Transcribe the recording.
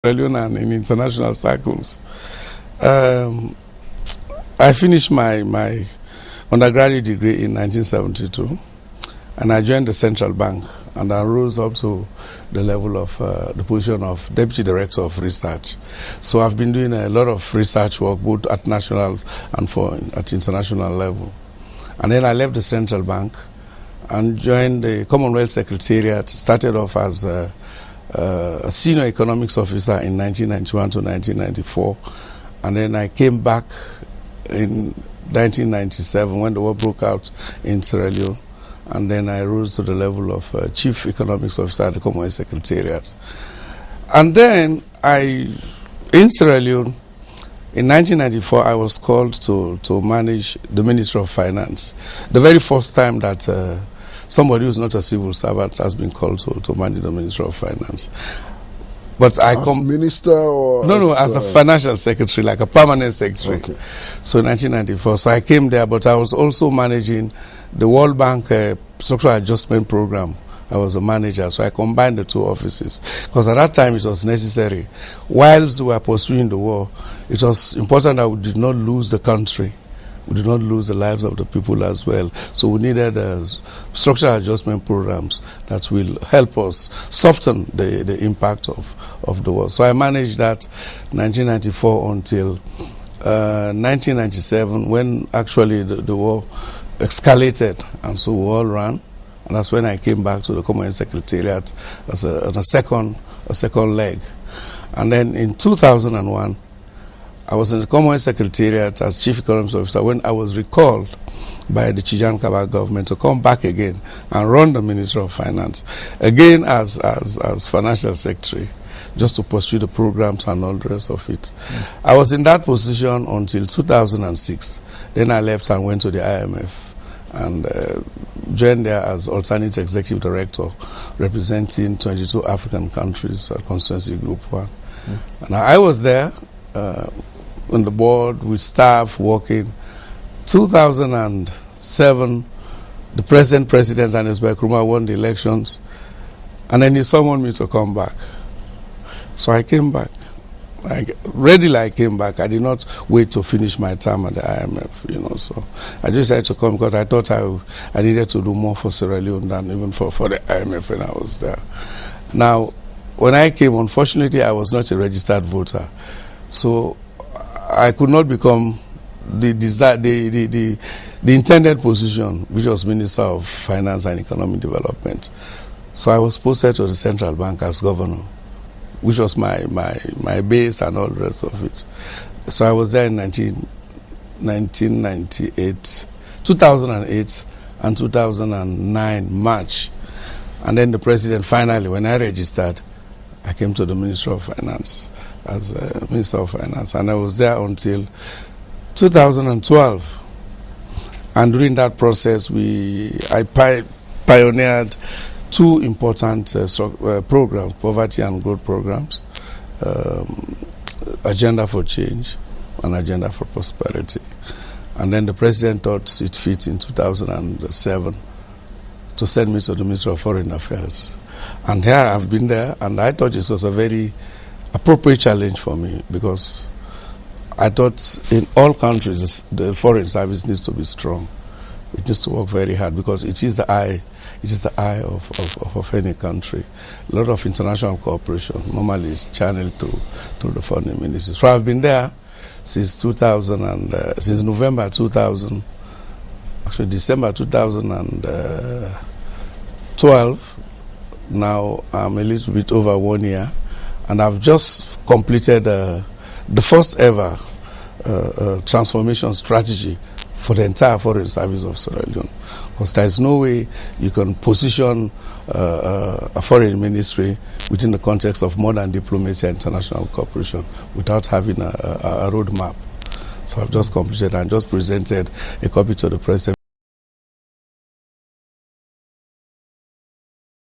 And in international circles. I finished my undergraduate degree in 1972, and I joined the central bank, and I rose up to the level of the position of Deputy Director of Research. So I've been doing a lot of research work, both at national and at international level. And then I left the central bank and joined the Commonwealth Secretariat, started off as a senior economics officer in 1991 to 1994, and then I came back in 1997 when the war broke out in Sierra Leone, and then I rose to the level of chief economics officer at the Commonwealth Secretariat. And then in Sierra Leone, in 1994, I was called to manage the Ministry of Finance. The very first time that somebody who's not a civil servant has been called to manage the Ministry of Finance. But as minister or no, as a financial secretary, like a permanent secretary. Okay. So in 1994, so I came there, but I was also managing the World Bank Structural Adjustment Program. I was a manager, so I combined the two offices. Because at that time it was necessary. Whilst we were pursuing the war, it was important that we did not lose the country. We did not lose the lives of the people as well. So we needed structural adjustment programs that will help us soften the impact of the war. So I managed that 1994 until 1997, when actually the war escalated, and so we all ran. And that's when I came back to the Commonwealth Secretariat as a second leg. And then in 2001, I was in the Commonwealth Secretariat as Chief Economics Officer when I was recalled by the Tijani Kaba government to come back again and run the Ministry of Finance, again as Financial Secretary, just to pursue the programs and all the rest of it. I was in that position until 2006. Then I left and went to the IMF and joined there as alternate executive director, representing 22 African countries at Constituency Group 1. And I was there on the board with staff working. 2007, the present president, Anisba Nkrumah, won the elections, and then he summoned me to come back. So I came back. Readily I came back. I did not wait to finish my term at the IMF, so I just had to come because I thought I needed to do more for Sierra Leone than even for the IMF when I was there. Now, when I came, unfortunately, I was not a registered voter. So I could not become the intended position, which was Minister of Finance and Economic Development. So I was posted to the central bank as governor, which was my base and all the rest of it. So I was there in 1998, 2008 and 2009, March. And then the president finally, when I registered, I came to the Ministry of Finance as Minister of Finance, and I was there until 2012. And during that process, I pioneered two important programs, poverty and growth programs, Agenda for Change and Agenda for Prosperity. And then the president thought it fit in 2007 to send me to the Ministry of Foreign Affairs. And here I've been there, and I thought this was a very appropriate challenge for me, because I thought in all countries the foreign service needs to be strong. It needs to work very hard, because it is the eye of any country. A lot of international cooperation normally is channeled through the foreign ministry. So I've been there since since November 2000, actually December 2012. Now I'm a little bit over 1 year, and I've just completed the first ever transformation strategy for the entire foreign service of Sierra Leone. Because there is no way you can position a foreign ministry within the context of modern diplomacy and international cooperation without having a roadmap. So I've just completed and just presented a copy to the president.